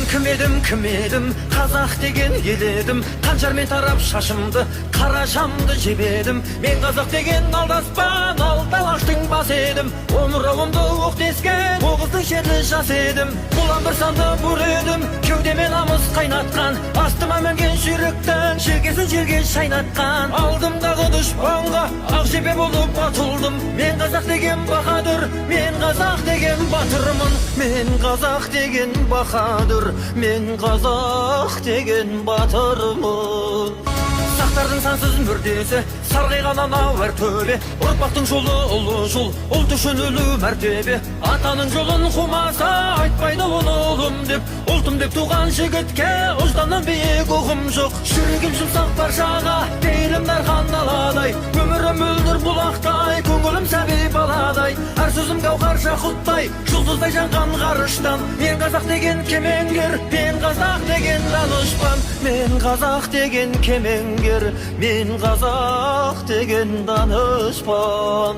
кім едім, қазақ деген ел едім. Қаншармен тарап шашымды, қара шамды жебедім. Мен қазақ деген алдаспан, алдалаштың бас едім. Омырауымды оқ тескен, оғыздың шерлі жас едім. Бұлан бір санды бұр едім, кеудемен намыс қайнатқан. Астыма мінген жүйріктің, шекесін жерге шайнатқан. Алдымдағы дұшпанға ақ жебе болып атылдым. Мен қазақ деген баһадүр, мен қазақ деген батырмын. Мен қазақ деген баһадүр, мен қазақ деген батырмын. Сақтардың сансыз мүрдесі, сарғайған анау әр төбе. Ұрпақтың жолы ұлы жол, ұлт үшін өлу мәртебе. Атаның жолын қумаса, айтпайды оны ұлым деп. Ұлтым деп туған жігітке, ұжданнан биік ұғым жоқ. Жүрегім жұмсақ паршаға, пейілім дархан аладай. Өмірім мөлдір бұлақтай, көңілім сәби баладай. Әр сөзім гауһар жақұттай, жұлдыздай жанған ғарыштан. Мен қазақ деген кемеңгер, мен қазақ деген данышпан. Мен қазақ деген кемеңгер, мен қазақ деген данышпан.